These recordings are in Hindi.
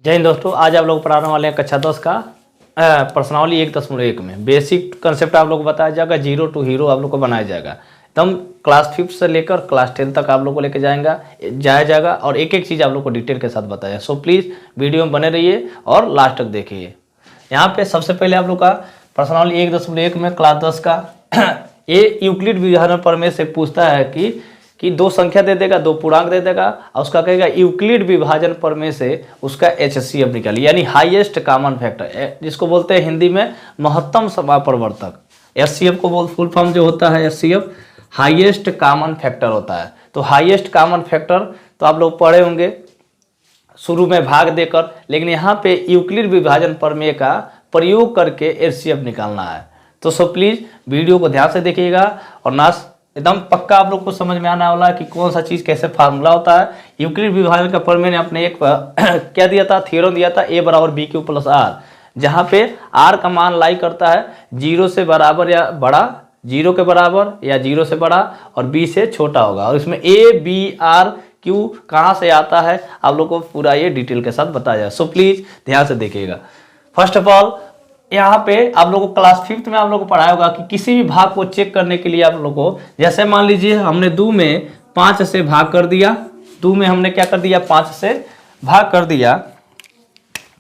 जय हिंद दोस्तों, आज आप लोग पढ़ाने वाले हैं कक्षा 10 का प्रश्नावली 1.1 में बेसिक कंसेप्ट आप लोग को बताया जाएगा। जीरो टू हीरो आप लोग को बनाया जाएगा। एकदम क्लास 5 से लेकर क्लास 10 तक आप लोग को लेके जाया जाएगा और एक एक चीज़ आप लोग को डिटेल के साथ बताया। सो प्लीज़ वीडियो में बने रहिए और लास्ट तक देखिए। यहाँ पे सबसे पहले आप लोग का प्रश्नावली 1.1 में क्लास 10 का ये यूक्लिड विभाजन प्रमेय से पूछता है कि दो संख्या दे देगा, दो पूर्णांक दे देगा और उसका कहेगा यूक्लिड विभाजन प्रमेय से उसका HCF निकालिए, यानी हाईएस्ट कॉमन फैक्टर, जिसको बोलते हैं हिंदी में महत्तम समापवर्तक। HCF को बोल फुल फॉर्म जो होता है HCF हाईएस्ट कॉमन फैक्टर होता है। तो हाईएस्ट कॉमन फैक्टर तो आप लोग पढ़े होंगे शुरू में भाग देकर, लेकिन यहाँ पे यूक्लिड विभाजन प्रमेय का प्रयोग करके HCF निकालना है। तो सो प्लीज़ वीडियो को ध्यान से देखिएगा और ना एकदम पक्का आप लोग को समझ में आने वाला है कि कौन सा चीज़ कैसे फार्मूला होता है। यूक्लिड विभाजन का प्रमेय ने अपने एक क्या दिया था, थ्योरम दिया था, A बराबर BQ प्लस R, जहाँ पे R का मान लाई करता है 0 से बराबर या बड़ा, 0 के बराबर या 0 से बड़ा और B से छोटा होगा। और इसमें A B R Q कहाँ से आता है आप लोग को पूरा ये डिटेल के साथ बताया जाए। सो प्लीज़ ध्यान से देखिएगा। फर्स्ट ऑफ ऑल यहाँ पे आप लोगों को क्लास 5 में आप लोगों को पढ़ाया होगा कि किसी भी भाग को चेक करने के लिए आप लोगों को, जैसे मान लीजिए हमने 2 में 5 से भाग कर दिया, 2 में हमने क्या कर दिया 5 से भाग कर दिया।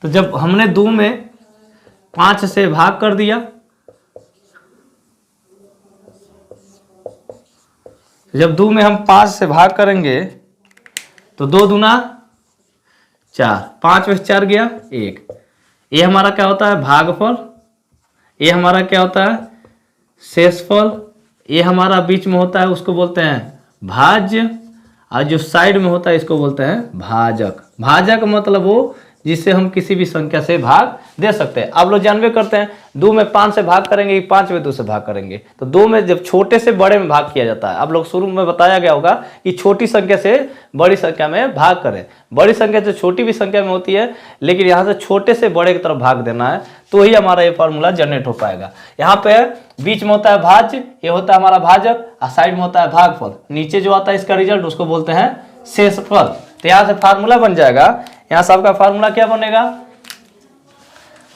तो जब हमने 2 में 5 से भाग कर दिया, जब 2 में हम 5 से भाग करेंगे तो 2 दूना 4, 5 में 4 गया 1। ये हमारा क्या होता है भागफल, ये हमारा क्या होता है शेषफल, ये हमारा बीच में होता है उसको बोलते हैं भाज्य, और जो साइड में होता है इसको बोलते हैं भाजक। भाजक मतलब वो जिससे हम किसी भी संख्या से भाग दे सकते हैं। आप लोग जानबे करते हैं 2 में 5 से भाग करेंगे, 5 में 2 से भाग करेंगे। तो 2 में जब छोटे से बड़े में भाग किया जाता है, आप लोग शुरू में बताया गया होगा कि छोटी संख्या से बड़ी संख्या में भाग करें। बड़ी संख्या से छोटी भी संख्या में होती है, लेकिन यहाँ से छोटे से बड़े की तरफ भाग देना है, तो ही हमारा ये फॉर्मूला जनरेट हो पाएगा। यहाँ पे बीच में होता है भाज्य, ये होता है हमारा भाजक, और साइड में होता है भागफल। नीचे जो आता है इसका रिजल्ट उसको बोलते हैं शेषफल। तो यहाँ से फार्मूला बन जाएगा, यहाँ से आपका फार्मूला क्या बनेगा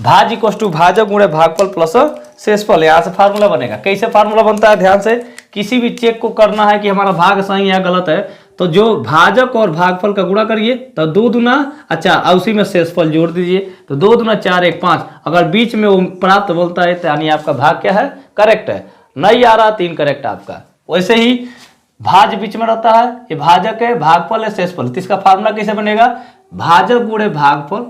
भाज्य इक्वल टू भाजक गुणे भागफल प्लस शेषफल। यहाँ से फार्मूला बनेगा। कैसे फार्मूला बनता है ध्यान से, किसी भी चेक को करना है कि हमारा भाग सही या गलत है, तो जो भाजक और भागफल का गुणा करिए तो 2 दूना अच्छा और उसी में शेषफल जोड़ दीजिए, तो 2 दूना 4 1 5। अगर बीच में वो प्राप्त बोलता है तो यानी आपका भाग क्या है करेक्ट है, नहीं आ रहा 3 करेक्ट आपका। वैसे ही भाज्य बीच में रहता है, ये भाजक है, भागफल है, शेषफल। तो इसका फार्मूला कैसे बनेगा भाजक गुणे भागफल,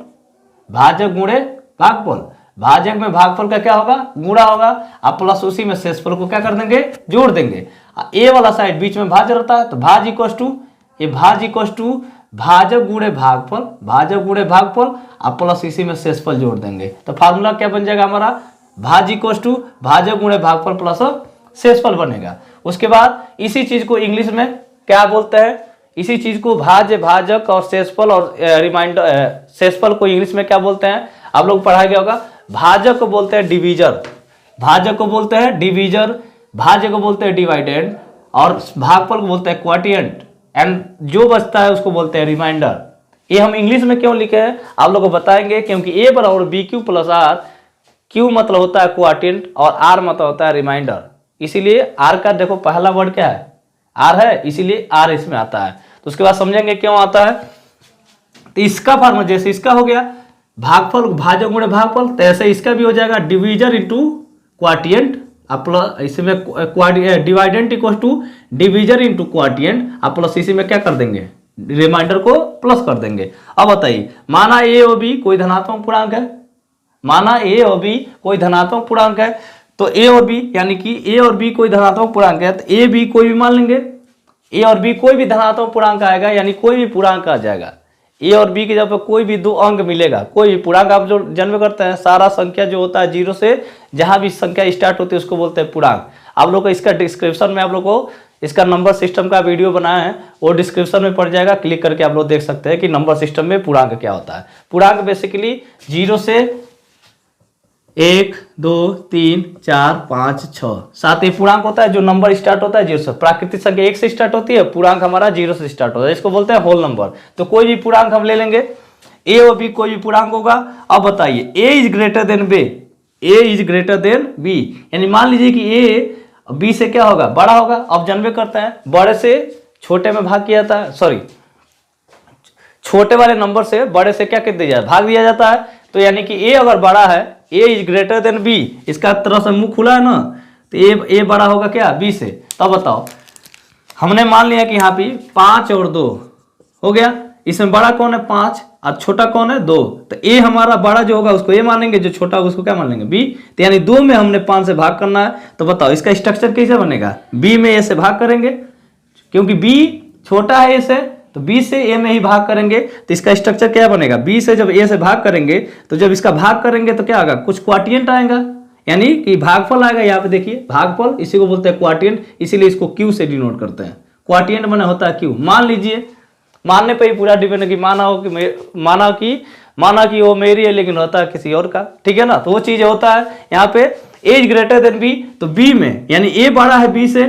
भाजक गुणे भागफल। भाजक में भागफल का क्या होगा गुणा होगा, आप प्लस उसी में शेषफल को क्या कर देंगे जोड़ देंगे। ए वाला साइड बीच में भाज्य रहता है, तो भाज्य इक्वल टू ये भाज्य इक्वल टू भाजक गुणे भागफल, भाजक गुणे भागफल, आप प्लस इसी में शेषफल जोड़ देंगे। तो फार्मूला क्या बन जाएगा हमारा भाज्य इक्वल टू भाजक गुणे भागफल प्लस शेषफल बनेगा। उसके बाद इसी चीज को इंग्लिश में क्या बोलते हैं, इसी चीज को भाज्य भाजक और शेषफल और रिमाइंडर शेषफल को इंग्लिश में क्या बोलते हैं आप लोग पढ़ाया गया होगा। भाजक को बोलते हैं डिवीजर, भाजक को बोलते हैं डिवीजर, भाज्य को बोलते हैं डिवाइडेंड और भागफल को बोलते हैं क्वाटिएंट, एंड जो बचता है उसको बोलते हैं रिमाइंडर। ये हम इंग्लिश में क्यों लिखे हैं आप लोग को बताएंगे, क्योंकि A बराबर BQ प्लस R, Q मतलब होता है क्वाटिएंट और R मतलब होता है रिमाइंडर। इसीलिए R का देखो पहला वर्ड क्या है R है, इसीलिए R इसमें आता है। तो उसके बाद समझेंगे क्यों आता है। तो इसका फॉर्मूला जैसे इसका हो गया भागफल भाजक गुणे भागफल, तो ऐसे इसका भी हो जाएगा डिवीजर इंटू क्वाटिएंट, प्लस इसी में dividend equal to divisor into quotient, आप प्लस इसी में क्या कर देंगे रिमाइंडर को प्लस कर देंगे। अब बताइए माना A और B कोई धनात्मक पूर्णांक है, माना A और B कोई धनात्मक पूर्णांक है, तो A और B यानी कि A और B कोई धनात्मक पूर्णांक है, तो A B कोई भी मान लेंगे, A और B कोई भी धनात्मक पूर्णांक आएगा, यानी कोई भी पूर्णांक आ जाएगा। A और B के जब कोई भी 2 अंक मिलेगा, कोई भी पूर्णांक आप जो जन्म करते हैं, सारा संख्या जो होता है 0 से जहां भी संख्या स्टार्ट होती है उसको बोलते हैं पूर्णांक। आप लोग को इसका डिस्क्रिप्शन में आप लोग को इसका नंबर सिस्टम का वीडियो बनाया है, वो डिस्क्रिप्शन में पड़ जाएगा, क्लिक करके आप लोग देख सकते हैं कि नंबर सिस्टम में पूर्णांक क्या होता है। पूर्णांक बेसिकली 0 से 1 2 3 4 5 6 7 ये पूर्णांक होता है। जो नंबर स्टार्ट होता है 0 से, प्राकृतिक संख्या 1 से स्टार्ट होती है, पूर्णांक हमारा 0 से स्टार्ट होता है, इसको बोलते हैं होल नंबर। तो कोई भी पूर्णांक हम ले लेंगे, ए और बी कोई भी पूर्णांक होगा। अब बताइए A is greater than B, A is greater than B, यानी मान लीजिए कि ए बी से क्या होगा, बड़ा होगा। अब जानबे करता है बड़े से छोटे में भाग किया जाता है, सॉरी छोटे वाले नंबर से बड़े से क्या कर दिया जाता है, भाग दिया जाता है। तो यानी कि ए अगर बड़ा है, ए इज ग्रेटर देन बी, इसका तरह से मुंह खुला है ना, तो ए बड़ा होगा क्या, बी से। तब बताओ, हमने मान लिया कि यहाँ पे 5 और 2 हो गया, इसमें बड़ा कौन है 5 और छोटा कौन है 2, तो ए हमारा बड़ा जो होगा उसको ए मानेंगे, जो छोटा होगा उसको क्या मान लेंगे, बी। तो यानी 2 में हमने 5 से भाग करना है। तो बताओ इसका स्ट्रक्चर कैसे बनेगा, बी में ए से भाग करेंगे, क्योंकि बी छोटा है ए से, तो बी से ए में ही भाग करेंगे। तो इसका स्ट्रक्चर क्या बनेगा, बी से जब ए से भाग करेंगे, तो जब इसका भाग करेंगे तो क्या आएगा, कुछ क्वाटिएंट आएगा, यानी कि भागफल आएगा। यहाँ पे देखिए भागफल, इसी को बोलते हैं क्वाटिएंट, इसीलिए इसको क्यू से डिनोट करते हैं। क्वाटिएंट माने होता है क्यू। मान लीजिए, मानने पे ही पूरा डिपेंड है कि माना कि वो मेरी है लेकिन होता है किसी और का, ठीक है ना। तो वो चीज होता है यहाँ पे ए इज ग्रेटर देन बी, तो बी में यानी ए बड़ा है बी से,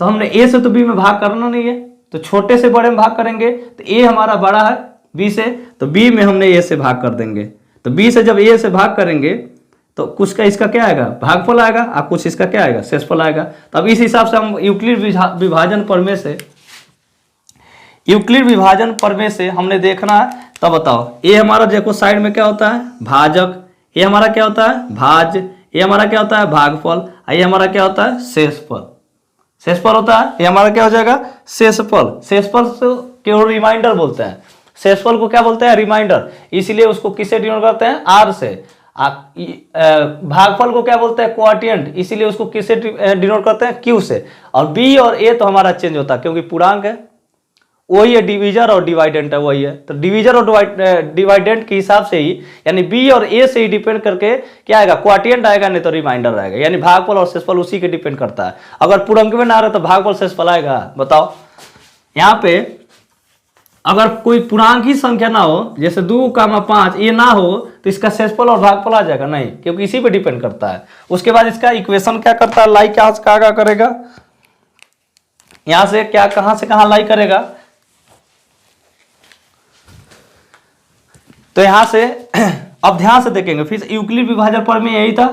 तो हमने ए से तो बी में भाग करना नहीं है, तो छोटे से बड़े में भाग करेंगे। तो ए हमारा बड़ा है बी से, तो बी में हमने ए से भाग कर देंगे। तो बी से जब ए से भाग करेंगे तो कुछ का इसका क्या आएगा, भागफल आएगा, और कुछ इसका क्या आएगा, शेषफल आएगा। तो अब इस हिसाब से हम यूक्लिड विभाजन प्रमेय से हमने देखना है। तब बताओ ए हमारा देखो साइड में क्या होता है, भाजक, ए हमारा क्या होता है, भाज, ए हमारा क्या होता है, भागफल, ये हमारा क्या होता है, शेषफल। शेषफल होता है, ये हमारा क्या हो जाएगा, शेषफल। शेषफल से केवल रिमाइंडर बोलते हैं, शेषफल को क्या बोलते हैं, रिमाइंडर, इसलिए उसको किससे डिनोट करते हैं, आर से। भागफल को क्या बोलते हैं, क्वाटिएंट, इसीलिए उसको किससे डिनोट करते हैं, क्यू से। और बी और ए तो हमारा चेंज होता है, क्योंकि पूर्णांक है, वही है, डिवीजर और डिवाइडेंट है वही है। तो डिवीजर और डिवाइडेंट के हिसाब से ही, यानी बी और ए से ही डिपेंड करके क्या आएगा, क्वाटिएंट आएगा, नहीं तो रिमाइंडर आएगा। यानी भागफल और शेषफल उसी के डिपेंड करता है। अगर पूर्णांक में ना रहे तो भागफल शेषफल आएगा। बताओ यहाँ पे अगर कोई पूर्णांक ही संख्या ना हो, जैसे 2,5 ये ना हो, तो इसका शेषफल और भागफल आ जाएगा नहीं, क्योंकि इसी पे डिपेंड करता है। उसके बाद इसका इक्वेशन क्या करता है, लाई कहां से कहां करेगा, यहां से क्या कहां से कहां लाई करेगा। तो यहां से अब ध्यान से देखेंगे, फिर यूक्लिड विभाजन पर में यही था,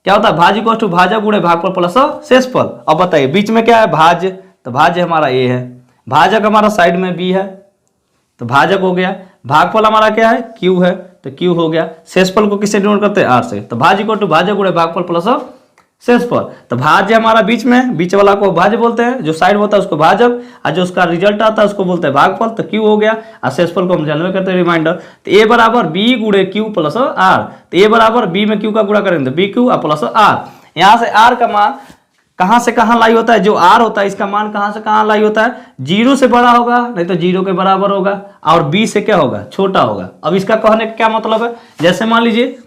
क्या होता है, भाज इक्वल टू भाजक गुणे भागफल प्लस शेषफल। अब बताइए बीच में क्या है, भाज्य, तो भाज्य हमारा ए है, भाजक हमारा साइड में बी है, तो भाजक हो गया। भागफल हमारा क्या है, क्यू है, तो क्यू हो गया। शेषफल को किससे डिनोट करते हैं, आर से। तो भाज इक्वल टू भाजक गुणे भागफल प्लस शेषफल। तो भाज्य हमारा बीच में, बीच वाला को भाज्य बोलते हैं, जो साइड होता है उसको भाजक, और जो उसका रिजल्ट आता है उसको बोलते हैं भागफल। तो क्यू हो गया, और शेषफल को हम जानवे करते हैं रिमाइंडर। तो ए बराबर बी गुणे क्यू प्लस आर, तो ए बराबर बी में क्यू का गुणा करेंगे तो बी क्यू और प्लस आर। यहाँ से आर का मान कहां से कहां लाई होता है, जो आर होता है इसका मान कहां से कहां लाई होता है, 0 से बड़ा होगा, नहीं तो 0 के बराबर होगा, और बी से क्या होगा, छोटा होगा। अब इसका कहने का क्या मतलब है, जैसे मान लीजिए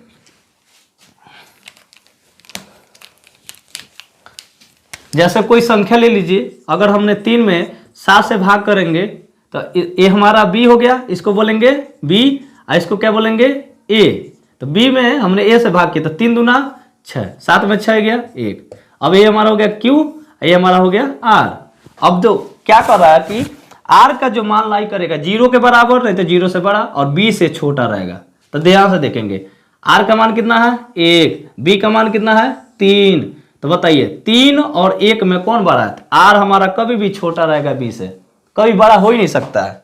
जैसे कोई संख्या ले लीजिए, अगर हमने 3 में 7 से भाग करेंगे तो ये हमारा b हो गया, इसको बोलेंगे b, और इसको क्या बोलेंगे a। तो b में हमने a से भाग किया तो 3 दूना 6, 7 में 6 गया 1। अब ये हमारा हो गया q, ये हमारा हो गया r। अब तो क्या कर रहा है कि r का जो मान लाई करेगा 0 के बराबर, नहीं तो 0 से बड़ा, और b से छोटा रहेगा। तो ध्यान से देखेंगे r का मान कितना है 1, b का मान कितना है 3। तो बताइए 3 और 1 में कौन बड़ा है, r हमारा कभी भी छोटा रहेगा b से, कभी बड़ा हो ही नहीं सकता है।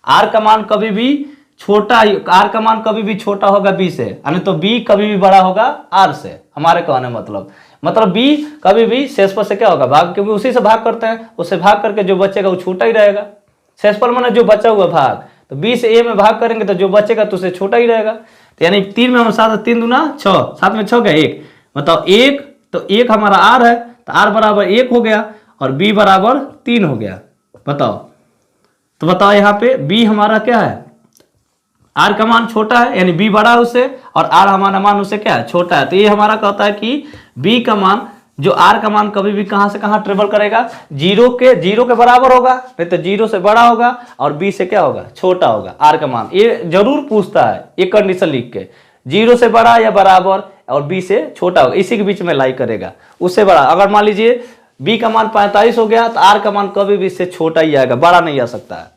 r का मान कभी भी छोटा, r का मान कभी भी छोटा होगा b से, यानी तो b कभी भी बड़ा होगा r से। हमारे कहने मतलब b कभी भी शेषफल से क्या होगा, भाग, क्योंकि उसी से भाग करते हैं, उससे भाग करके जो बचेगा वो छोटा ही रहेगा। शेषफल माने जो बचा हुआ भाग, तो b से a में भाग करेंगे तो जो बचेगा तो उससे छोटा ही रहेगा। तो यानी 3 में हम 7, 3 दूना 6, 7 में 6 गया 1, मतलब 1, तो 1 हमारा r है, तो r बराबर 1 हो गया, और b बराबर 3 हो गया। बताओ, तो बताओ यहाँ पे b हमारा क्या है, r का मान छोटा है, यानी b बड़ा है उससे, और r हमारा मान उससे क्या है, छोटा है। तो ये हमारा कहता है कि b का मान, जो r का मान कभी भी कहां से कहां ट्रेवल करेगा, 0 के बराबर होगा, नहीं तो 0 से बड़ा होगा, और b से क्या होगा, छोटा होगा r का मान। ये जरूर पूछता है एक कंडीशन लिख के, 0 से बड़ा या बराबर, और b से छोटा होगा, इसी के बीच में लाई करेगा, उससे बड़ा। अगर मान लीजिए b का मान 45 हो गया, तो r का मान कभी भी इससे छोटा ही आएगा, बड़ा नहीं आ सकता है।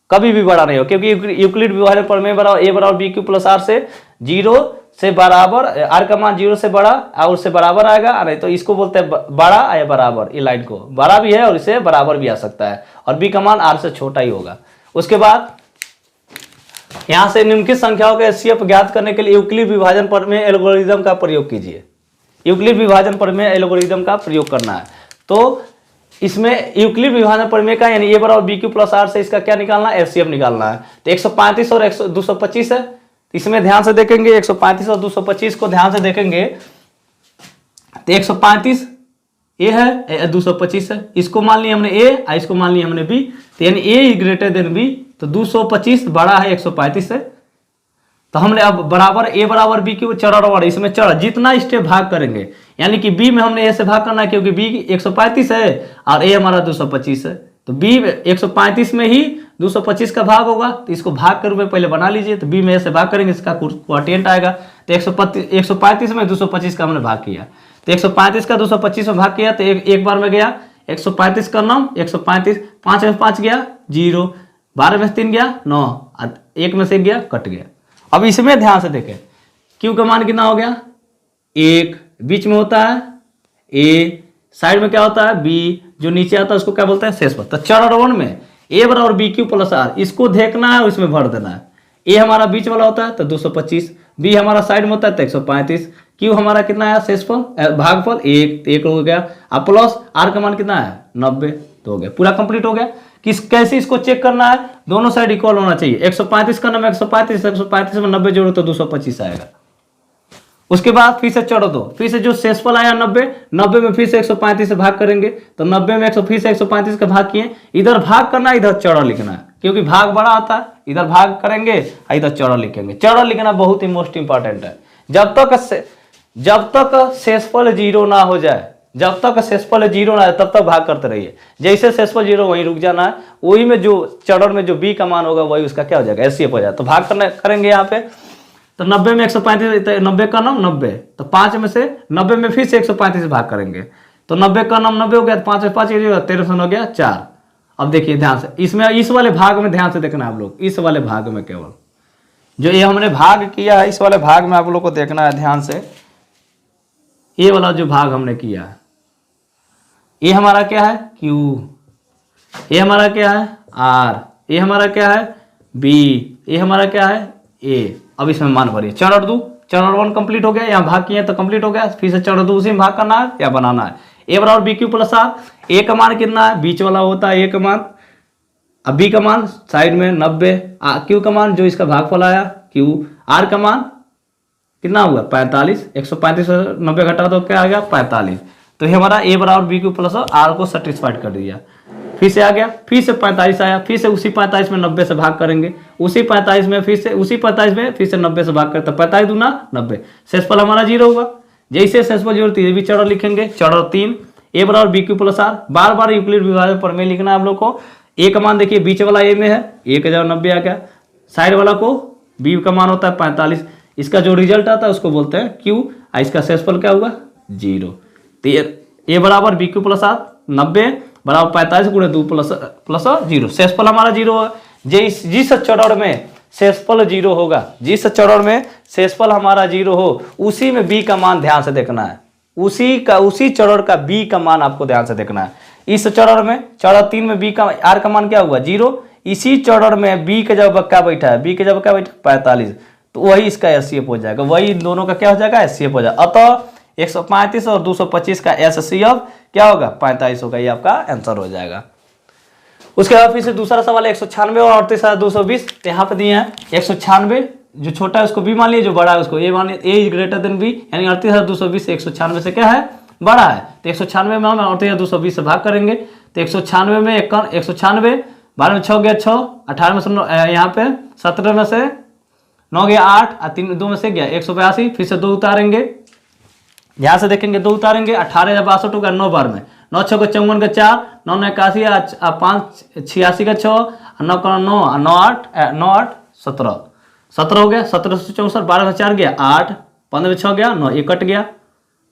कभी भी बड़ा नहीं हो, क्योंकि यूक्लिड विभाजन प्रमेय बराबर ए बराबर बी क्यू प्लस आर से 0 से बराबर, आर का मान 0 से बड़ा और उससे बराबर आएगा, नहीं तो इसको बोलते हैं बड़ा या बराबर। ये लाइन को बड़ा भी है और इसे बराबर भी आ सकता है, और बी का मान आर से छोटा ही होगा। उसके बाद यहां से निम्नलिखित संख्याओं के एचसीएफ ज्ञात करने के लिए यूक्लिड विभाजन प्रमेय एल्गोरिथम का प्रयोग कीजिए। यूक्लिड विभाजन प्रमेय एल्गोरिथम का प्रयोग करना है। तो इसमें यूक्लिड विभाजन प्रमेय का यानी ए बराबर बी क्यू प्लस आर से इसका क्या निकालना है, एचसीएफ निकालना है। तो 135 और 225 है, इसमें ध्यान से देखेंगे 135 और 225 को ध्यान से देखेंगे तो 135 ए है, 225 है, इसको मान लिया हमने ए और इसको मान लिया हमने बी, तो यानी ए ग्रेटर देन बी, तो 225 बड़ा है 135 से। तो हमने अब बराबर ए बराबर बी क्यू चढ़, इसमें चढ़ जितना स्टेप भाग करेंगे, यानी कि बी में हमने ए से भाग करना है क्योंकि बी 135 है और ए हमारा 225 है, तो बी 135 में ही 225 का भाग होगा, तो इसको भाग के रूप में पहले बना लीजिए। तो बी में ए से भाग करेंगे, इसका क्वोटिएंट आएगा। तो 135 में 225 का हमने भाग किया, तो 135 का 225 में भाग किया, तो एक बार में गया 135 का नाम 135, 5 में 5 गया 0, 12 में 3 गया 9, 1 में से गया कट गया। अब इसमें ध्यान से देखें क्यू का मान कितना हो गया 1, बीच में होता है ए, साइड में क्या होता है बी, जो नीचे आता है उसको क्या बोलते हैं शेषफल। तो चरण 1 में ए बराबर बी क्यू प्लस आर, इसको देखना है और इसमें भर देना है। ए हमारा बीच वाला होता है तो 225, बी हमारा साइड में होता है तो 135, क्यू हमारा कितना है शेषफल भागफल 1 हो गया, अब प्लस आर का मान कितना है 90, तो हो गया, पूरा कंप्लीट हो गया। कैसे इसको चेक करना है, दोनों साइड इक्वल होना चाहिए। 135 का नाम 135 में 90 जोड़ो तो 225 आएगा। उसके बाद फिर से चढ़ो दो, फिर से जो शेषफल आया 90 में फिर से 135 से भाग करेंगे, तो 90 में फिर से 135 का भाग किए, इधर भाग करना इधर चढ़ लिखना है, क्योंकि भाग बड़ा आता है, इधर भाग करेंगे इधर चढ़ लिखेंगे। चढ़ लिखना बहुत ही मोस्ट इंपॉर्टेंट है। जब तक शेषफल 0 ना हो जाए, जब तक शेषफल 0 ना है तब तक भाग करते रहिए। जैसे शेषफल 0 वहीं रुक जाना है, वही में जो चरण में जो बी का मान होगा वही उसका क्या हो जाएगा एचसीएफ हो जाएगा। तो भाग करेंगे यहाँ पे, तो 90 में 135, 90 का नाम 90, तो 5 में से 90 में फिर से 135 से भाग करेंगे, तो 90 का नाम 90 हो गया, 5 में 5 13 हो गया 4। अब देखिए ध्यान से, इसमें इस वाले भाग में ध्यान से देखना आप लोग, इस वाले भाग में केवल जो ये हमने भाग किया है, इस वाले भाग में आप लोग को देखना है ध्यान से। ये वाला जो भाग हमने किया है, ये हमारा क्या है Q, ये हमारा क्या है R, ये हमारा क्या है B, ये हमारा क्या है A। अब इसमें मान भरिए, चरण 2, चरण 1 कंप्लीट हो गया, यहाँ भाग किए तो कंप्लीट हो गया, फिर से चरण 2 उसी में भाग करना है या बनाना है। ए बराबर बी क्यू प्लस आर, ए का मान कितना है बीच वाला होता है ए का मान, अब बी का मान साइड में 90, क्यू का मान जो इसका भागफल आया क्यू, आर का मान कितना हुआ 45, 135 से 90 घटा तो क्या आ गया 45। तो ये हमारा ए बराबर बी क्यू प्लस आर को सेटिस्फाइड कर दिया। फिर से आ गया, फिर से 45 आया, फिर से उसी 45 में 90 से भाग करेंगे, उसी 45 में फिर से उसी 45 में फिर से 90 से भाग करते, 45 दूना 90, शेषफल हमारा 0 हुआ। जैसे शेषफल 0 भी चरण लिखेंगे, चरण 3 ए बराबर बी क्यू प्लस आर, बार बार यूक्लिड विभाजन प्रमेय लिखना है हम लोग को। ए का मान देखिए बीच वाला ए में है, ए का जगह 90 आ गया, साइड वाला को बी का मान होता है 45, इसका जो रिजल्ट आता है उसको बोलते हैं क्यू, इसका शेषफल क्या होगा 0। तो ए बराबर बी क्यू प्लस आर 90 बराबर 45 गुणे 2 प्लस 0, शेषफल हमारा 0 है। जिस चरण में शेषफल 0 होगा, जिस चरण में शेषफल हमारा 0 हो, उसी में बी का मान ध्यान से देखना है, उसी चरण का बी का मान आपको ध्यान से देखना है। इस चरण में चरण 3 में बी का आर का मान क्या हुआ 0, इसी चरण में बी का जब क्या बैठा है, बी का जब क्या बैठा 45, तो वही इसका एचसीएफ हो जाएगा, वही इन दोनों का क्या हो जाएगा एचसीएफ हो जाएगा। अतः 135 और 225 का एचसीएफ क्या होगा 45 होगा, ये आपका आंसर हो जाएगा। उसके बाद फिर से दूसरा सवाल 196 और 38,220, तो यहाँ पे दिए हैं 196 जो छोटा है उसको बी मान लिया, जो बड़ा है उसको ए मान लिया, ए ग्रेटर देन बी, यानी 38,220 196 से क्या है बड़ा है। तो 196 में हम 38,220 से भाग करेंगे, तो 196 में 196, 12 में 6 गया 6, 18 में से यहाँ पे 17 में से 9 गया 8, 3 2 में से गया 182, फिर से 2 उतारेंगे, यहाँ से देखेंगे 2 उतारेंगे, 18 या 62 होगा 9 बार में, 9 6 का 54 का 4, 9 9 81, 5 86 का 6, 9 का 9, 9 8 17, 17 हो गया, 17 से 64, 12 से 4 गया 8, 15 में 6 गया 9, ये कट गया।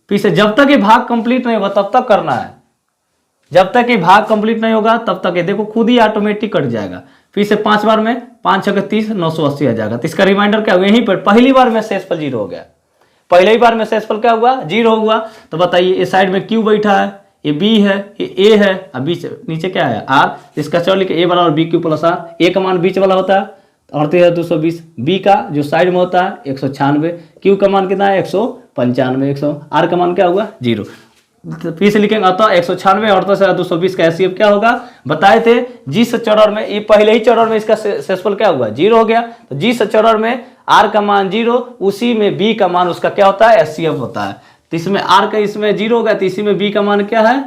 फिर से जब तक ये भाग कंप्लीट नहीं होगा तब तक करना है, जब तक ये भाग कंप्लीट नहीं होगा तब तक ये देखो खुद ही ऑटोमेटिक कट जाएगा। फिर से 5 बार में 5 6 30 980 आ जाएगा। तो इसका रिमाइंडर क्या हुआ, यहीं पर पहली बार में शेषफल 0 हो गया। पहले ही बार में शेषफल क्या हुआ, 0 हुआ। तो बताइए इस साइड में Q बैठा है, ये B है, ये A है, अब बीच नीचे क्या है R। इसका चलो लिखे A बराबर BQ प्लस R। A का मान बीच वाला होता है 38,220, B का जो साइड में होता है 196, Q का मान कितना है 195, R का मान क्या हुआ 0। फिर से लिखेंगे अतः 196 और 38,220 का एचसीएफ क्या होगा, बताए थे जिस चरण में, ये पहले ही चरण में इसका शेषफल क्या हुआ 0 हो गया। तो जिस चरण में R का मान 0 उसी में B का मान उसका क्या होता है एचसीएफ होता है। तो इसमें R का इसमें 0 हो गया, तो इसी में B का मान क्या है,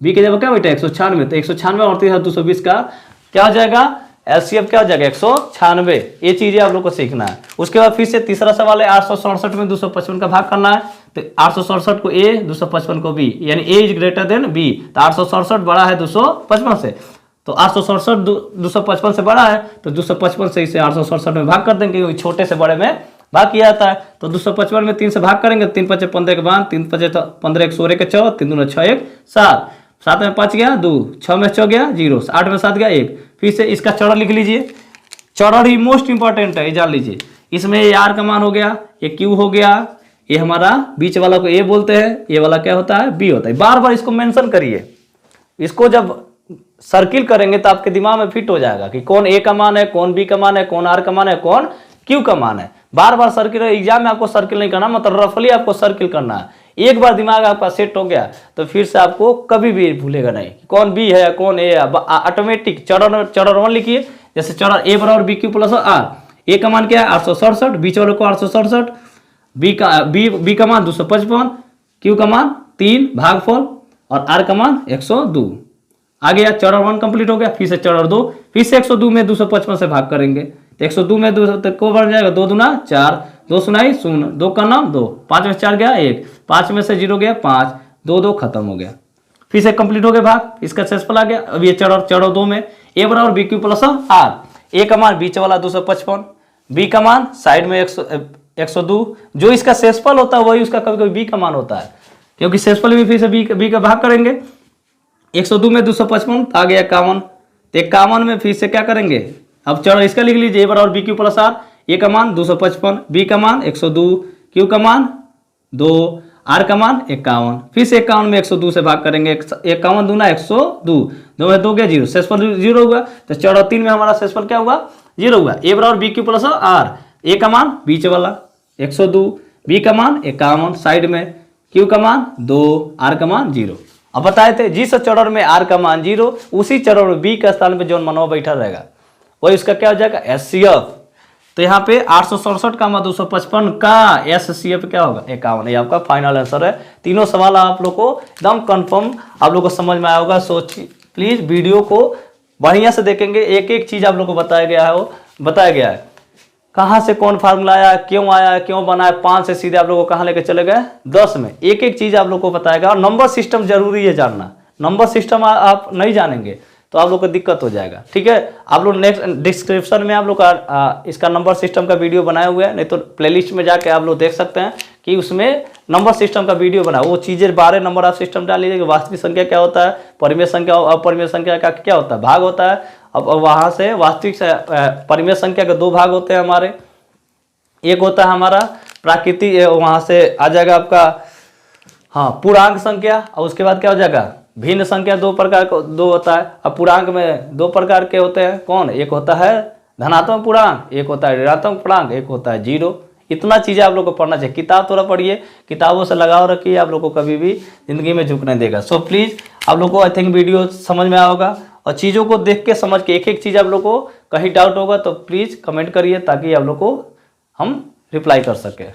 B के जगह क्या बेटा 196। तो 196 और 38,220 का क्या हो जाएगा एचसीएफ क्या हो जाएगा 196। ये चीजें आप लोग को सीखना है। उसके बाद फिर से तीसरा सवाल है 867 में 255 का भाग करना है। तो 867 को A 255 को B, यानी A is greater then B। तो 867 बड़ा है 255 से, तो 867 255 से बड़ा है, तो 255 से इसे 867 में भाग कर देंगे क्योंकि छोटे से बड़े में भाग किया जाता है। तो 255 में 3 से भाग करेंगे, 3 5 15 के बाद 3 5 15 1 16 के 4 3 2 6 1 7, 7 में 5 गया 2, 6 में 6 गया 0, 8 में 7 गया 1। फिर से इसका चौड़ा लिख लीजिए, चौड़ा ही मोस्ट इंपॉर्टेंट है, ये जान लीजिए। इसमें ये R का मान हो गया, ये Q हो गया, ये हमारा बीच वाला को A बोलते हैं, ये वाला क्या होता है B होता है। बार बार इसको मेंशन करिए, इसको जब सर्किल करेंगे तो आपके दिमाग में फिट हो जाएगा कि कौन A का मान है, कौन B का मान है, कौन R का मान है, कौन Q का मान है। बार बार सर्किल, एग्जाम में आपको सर्किल नहीं करना, मतलब रफली आपको सर्किल करना है। एक बार दिमाग आपका सेट हो गया तो फिर से आपको कभी भी भूलेगा नहीं कौन B है कौन A है। ऑटोमेटिक चरण 1 लिखिए, जैसे चरण A बराबर BQ प्लस R। A का मान क्या है 867, बीच वाले को 867, B का मान 255, Q का मान 3 भागफल और R का मान 102। आ गया चरण 1 कंप्लीट हो गया। फिर से चरण 2, फिर से 102 में 255 से भाग करेंगे, तो 102 में 2 को बढ़ जाएगा 2 दूना 4, 2 सुनाई 0, 2 का नाम 2, 5 में 4 गया 1, 5 में से 0 गया 5, 2 2 खत्म हो गया। फिर से कंप्लीट हो गया भाग, इसका शेषफल आ गया। अब ये चरण 2 में A बराबर BQ प्लस R। A का मान बीच वाला 255, B का मान साइड में 102, जो इसका शेषफल होता है वही उसका कभी कभी B का मान होता है, क्योंकि शेषफल भी फिर से B का भाग करेंगे। 102 में 255 आ गया 51, तो 51 में फिर से क्या करेंगे, अब चरण इसका लिख लीजिए A बराबर BQ प्लस R। A का मान 255, B का मान 102, Q का मान 2, R का मान 51। फिर से 51 में 102 से भाग करेंगे, 51 दूना 102, 2 में 2 गया 0, शेषफल 0 हुआ। तो चरण 3 में हमारा शेषफल क्या हुआ 0 हुआ। A बराबर BQ प्लस R। A का मान बीच वाला 102, B का मान 51 साइड में, Q का मान 2, R का मान 0। अब बताए थे जिस चरण में R का मान 0 उसी चरण में B का स्थान पे जो मनवा बैठा रहेगा वही उसका क्या हो जाएगा एचसीएफ। तो यहाँ पे 867 का 255 का एचसीएफ क्या होगा 51। ये आपका फाइनल आंसर है। तीनों सवाल आप लोग को एकदम कंफर्म आप लोग को समझ में आया होगा। सो प्लीज वीडियो को बढ़िया से देखेंगे, एक एक चीज आप लोग को बताया गया है कहाँ से कौन फार्मूला आया, क्यों बनाया। 5 से सीधे आप लोग को कहाँ लेके चले गए 10 में। एक एक चीज आप लोग को बताएगा। और नंबर सिस्टम जरूरी है जानना, नंबर सिस्टम आप नहीं जानेंगे तो आप लोग को दिक्कत हो जाएगा। ठीक है, आप लोग नेक्स्ट डिस्क्रिप्शन में आप लोग का इसका नंबर सिस्टम का वीडियो बनाया हुआ है, नहीं तो प्लेलिस्ट में जाके आप लोग देख सकते हैं कि उसमें नंबर सिस्टम का वीडियो बना। वो चीज़ें 12 नंबर आप सिस्टम डाल लीजिए। वास्तविक संख्या क्या होता है, परिमेय संख्या और अपरिमेय संख्या का क्या होता है भाग होता है। अब वहाँ से वास्तविक परिमेय संख्या के 2 भाग होते हैं हमारे। एक होता है हमारा प्राकृतिक, वहाँ से आ जाएगा आपका पूर्णांक संख्या, और उसके बाद क्या हो जाएगा भिन्न संख्या। 2 प्रकार का 2 होता है। अब पूर्णांक में 2 प्रकार के होते हैं कौन, एक होता है धनात्मक पूर्णांक, एक होता है ऋणात्मक पूर्णांक, एक होता है 0। इतना चीज़ें आप लोग को पढ़ना चाहिए। किताब थोड़ा पढ़िए, किताबों से लगाव रखिए, आप लोग को कभी भी जिंदगी में झुकने देगा। सो प्लीज़ आप लोग को आई थिंक वीडियो समझ में आया होगा, और चीज़ों को देख के समझ के एक एक चीज़ आप लोग को कहीं डाउट होगा तो प्लीज़ कमेंट करिए ताकि आप लोग को हम रिप्लाई कर सकें।